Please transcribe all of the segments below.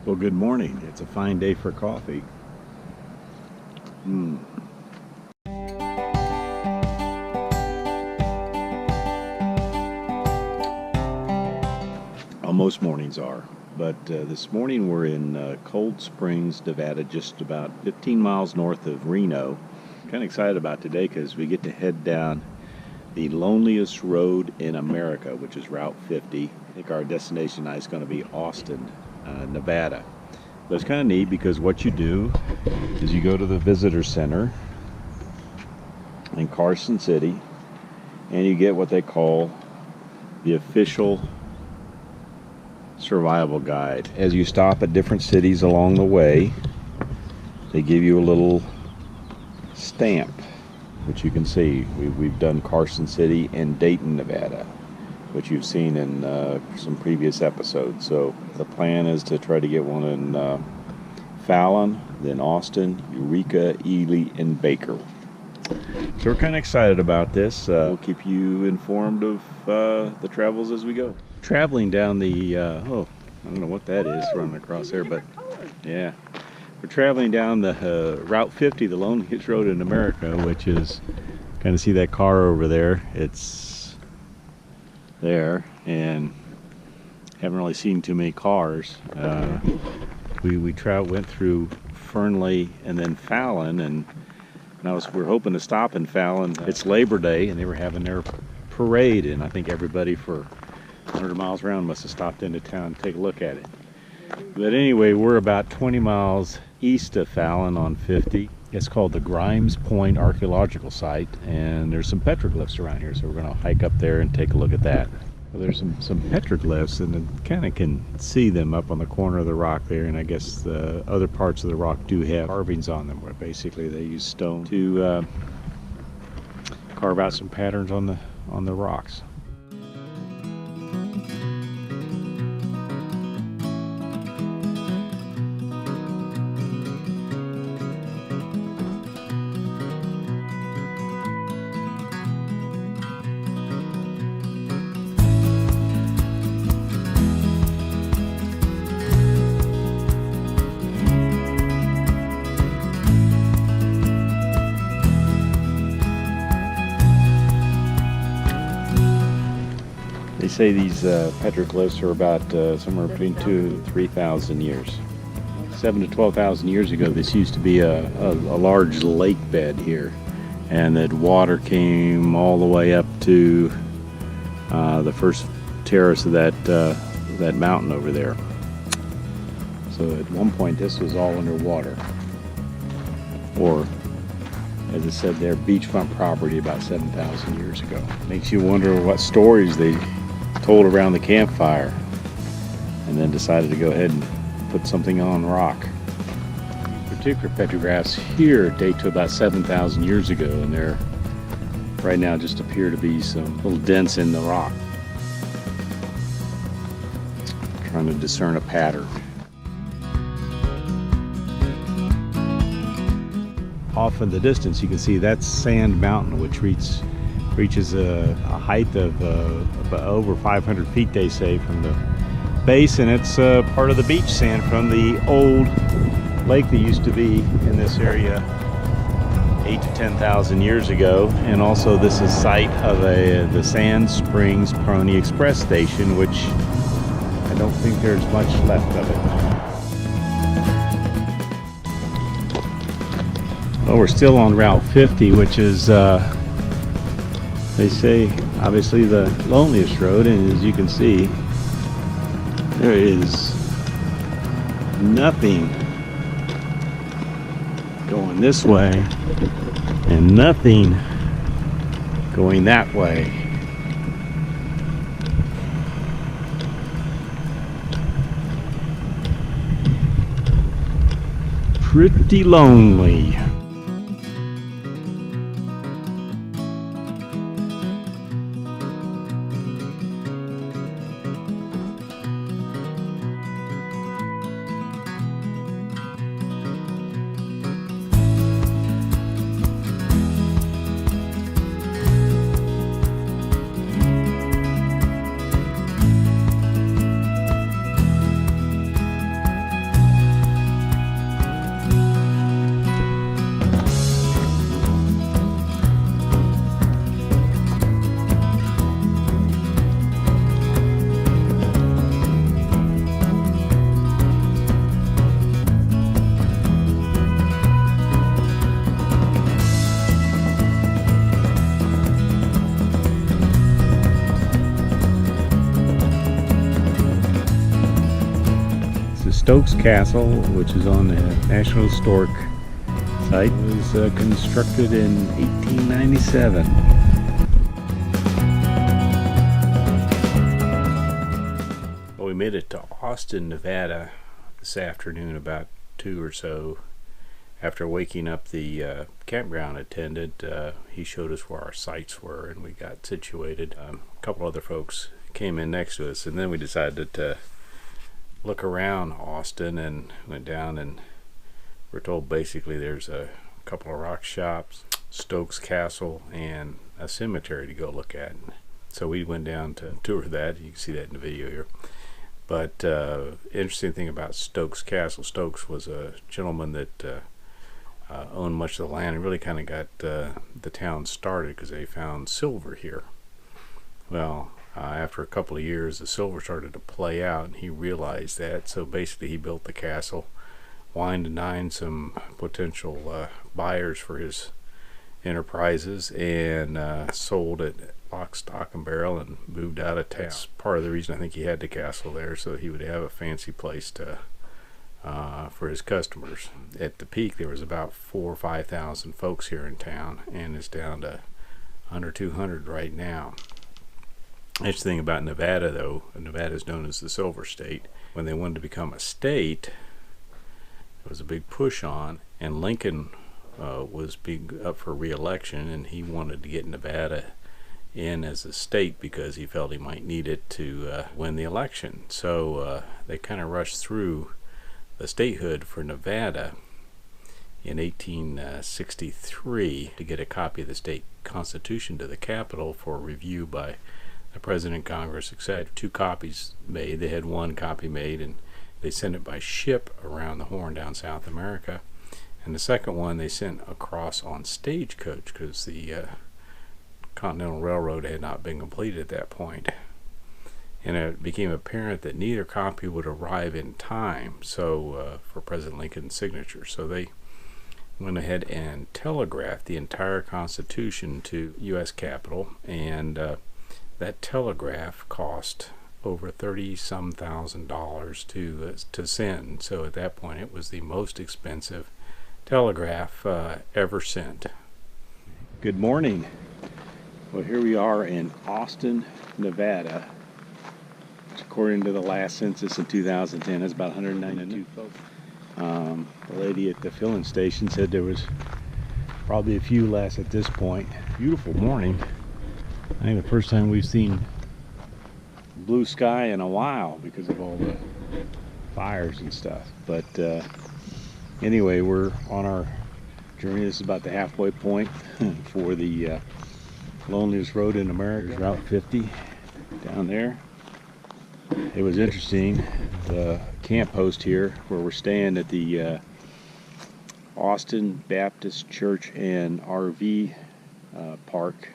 Well, good morning. It's a fine day for coffee. Well, most mornings are, but this morning we're in Cold Springs, Nevada, just about 15 miles north of Reno. Kind of excited about today because we get to head down the loneliest road in America, which is Route 50. I think our destination tonight is going to be Austin, Nevada. But it's kind of neat because what you do is you go to the visitor center in Carson City and you get what they call the official survival guide. As you stop at different cities along the way, they give you a little stamp, which you can see. We've done Carson City and Dayton, Nevada, which you've seen in some previous episodes. So the plan is to try to get one in Fallon, then Austin, Eureka, Ely, and Baker. So we're kind of excited about this. We'll keep you informed of the travels as we go. Traveling down the, I don't know what that is running across there, but yeah. We're traveling down the Route 50, the loneliest road in America, which is, kind of see that car over there. It's there, and haven't really seen too many cars. We went through Fernley and then Fallon, and we're hoping to stop in Fallon. It's Labor Day, and they were having their parade, and I think everybody for 100 miles around must have stopped into town to take a look at it. But anyway, we're about 20 miles east of Fallon on 50. It's called the Grimes Point Archaeological Site, and there's some petroglyphs around here, so we're going to hike up there and take a look at that. Well, there's some petroglyphs, and you kind of can see them up on the corner of the rock there, and I guess the other parts of the rock do have carvings on them, where basically they use stone to carve out some patterns on the rocks. They say these petroglyphs are about somewhere between 2,000 to 3,000 years. 7,000 to 12,000 years ago, this used to be a large lake bed here, and that water came all the way up to the first terrace of that mountain over there. So at one point, this was all underwater, or as it said there, beachfront property about 7,000 years ago. Makes you wonder what stories they told around the campfire and then decided to go ahead and put something on rock. Particular petrographs here date to about 7,000 years ago, and there right now just appear to be some little dents in the rock. Trying to discern a pattern. Off in the distance you can see that's Sand Mountain, which reaches a height of over 500 feet, they say, from the base, and it's part of the beach sand from the old lake that used to be in this area 8,000 to 10,000 years ago. And also this is site of the Sand Springs Pony Express station, which I don't think there's much left of it. Well, we're still on Route 50, which is they say obviously the loneliest road, and as you can see, there is nothing going this way and nothing going that way. Pretty lonely. Stokes Castle, which is on the National Historic Site, was constructed in 1897. Well, we made it to Austin, Nevada this afternoon about 2 or so. After waking up the campground attendant, he showed us where our sites were, and we got situated. A couple other folks came in next to us, and then we decided to look around Austin and went down, and we're told basically there's a couple of rock shops, Stokes Castle, and a cemetery to go look at. So we went down to tour that. You can see that in the video here. But interesting thing about Stokes Castle, Stokes was a gentleman that owned much of the land and really kind of got the town started because they found silver here. Well, after a couple of years, the silver started to play out, and he realized that. So basically, he built the castle, wined and dined some potential buyers for his enterprises, and sold it lock, stock, and barrel, and moved out of town. That's part of the reason I think he had the castle there, so he would have a fancy place to for his customers. At the peak, there was about 4,000 or 5,000 folks here in town, and it's down to under 200 right now. Interesting thing about Nevada, though, Nevada is known as the Silver State. When they wanted to become a state, there was a big push on, and Lincoln was up for re-election, and he wanted to get Nevada in as a state because he felt he might need it to win the election. So they kind of rushed through the statehood for Nevada in 1863 to get a copy of the state constitution to the Capitol for review by the President, Congress, etc. 2 copies made. They had 1 copy made, and they sent it by ship around the Horn down South America. And the second one they sent across on stagecoach because the Continental Railroad had not been completed at that point. And it became apparent that neither copy would arrive in time for President Lincoln's signature. So they went ahead and telegraphed the entire Constitution to U.S. Capitol, and that telegraph cost over $30-some thousand to send. So at that point, it was the most expensive telegraph ever sent. Good morning. Well, here we are in Austin, Nevada. According to the last census in 2010, that's about 192 folks. The lady at the filling station said there was probably a few less at this point. Beautiful morning. I think the first time we've seen blue sky in a while because of all the fires and stuff. But anyway, we're on our journey. This is about the halfway point for the Loneliest Road in America, Route 50 down there. It was interesting, the camp host here where we're staying at the Austin Baptist Church and RV Park.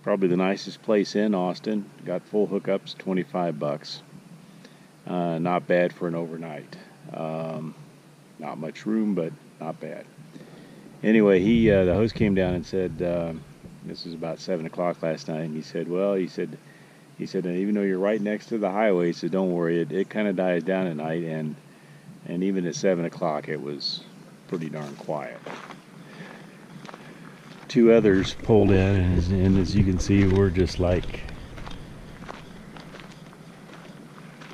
Probably the nicest place in Austin. Got full hookups, $25. Not bad for an overnight. Not much room, but not bad. Anyway, the host came down and said, this was about 7 o'clock last night, and he said, even though you're right next to the highway, he said, don't worry, it kind of dies down at night, and even at 7 o'clock it was pretty darn quiet. 2 others pulled in, and as you can see, we're just like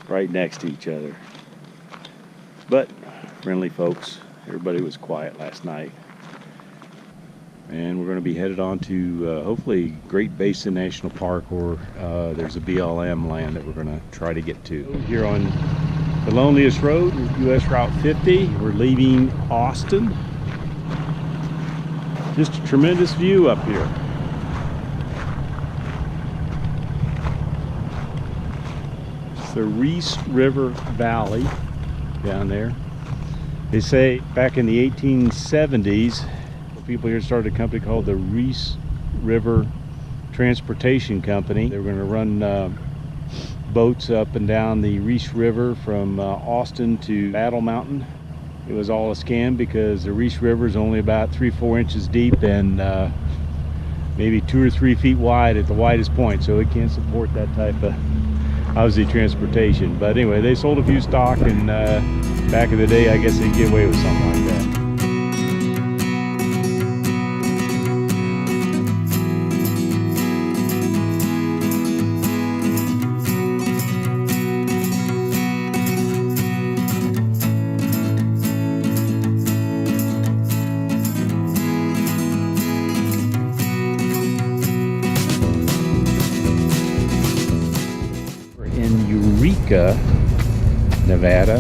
right next to each other. But friendly folks, everybody was quiet last night. And we're going to be headed on to hopefully Great Basin National Park, or there's a BLM land that we're going to try to get to. Here on the Loneliest Road, US Route 50, we're leaving Austin. Just a tremendous view up here. It's the Reese River Valley down there. They say back in the 1870s, people here started a company called the Reese River Transportation Company. They were going to run boats up and down the Reese River from Austin to Battle Mountain. It was all a scam because the Reese River is only about 3-4 inches deep and maybe 2 or 3 feet wide at the widest point, so it can't support that type of obviously transportation. But anyway, they sold a few stock, and back in the day, I guess they'd get away with something like that. Eureka, Nevada.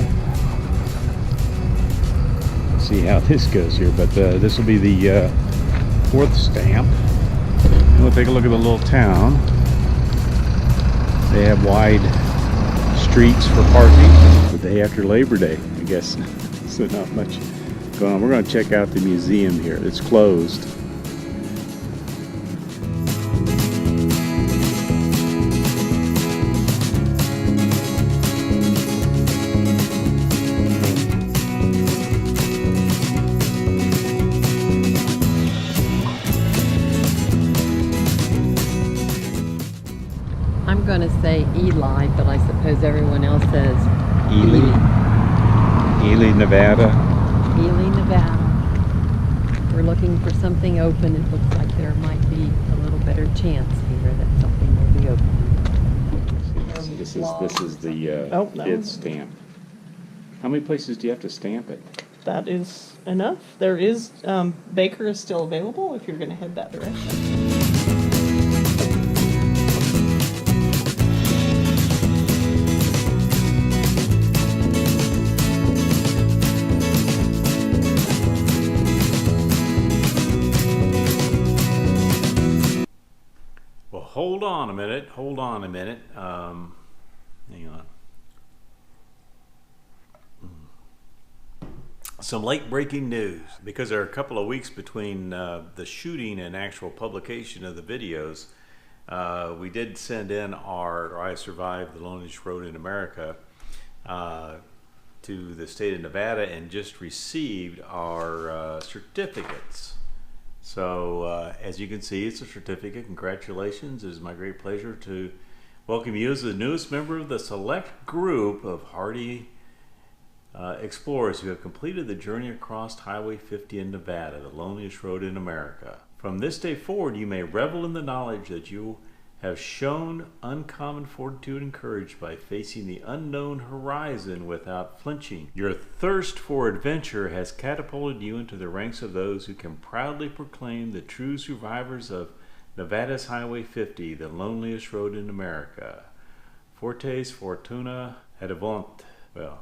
Let's see how this goes here, but this will be the fourth stamp. And we'll take a look at the little town. They have wide streets for parking. The day after Labor Day, I guess. So not much going on. We're going to check out the museum here. It's closed. I'm going to say Eli, but I suppose everyone else says Ely, Nevada. Ely, Nevada. We're looking for something open. It looks like there might be a little better chance here that something will be open. This is the kids stamp. How many places do you have to stamp it? That is enough. There is, Baker is still available if you're going to head that direction. Hold on a minute. Hang on. Some late breaking news. Because there are a couple of weeks between the shooting and actual publication of the videos, we did send in our I Survived the Loneliest Road in America to the state of Nevada and just received our certificates. So as you can see, it's a certificate. Congratulations. It is my great pleasure to welcome you as the newest member of the select group of hardy explorers who have completed the journey across Highway 50 in Nevada, the loneliest road in America. From this day forward, you may revel in the knowledge that you have shown uncommon fortitude and courage by facing the unknown horizon without flinching. Your thirst for adventure has catapulted you into the ranks of those who can proudly proclaim the true survivors of Nevada's Highway 50, the loneliest road in America. Fortes fortuna adavant. Well,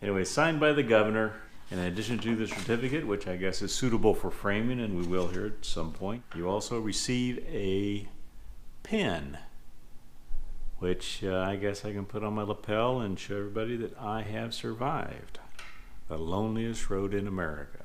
anyway, signed by the governor. In addition to the certificate, which I guess is suitable for framing, and we will here at some point, you also receive a pin, which I guess I can put on my lapel and show everybody that I have survived the loneliest road in America.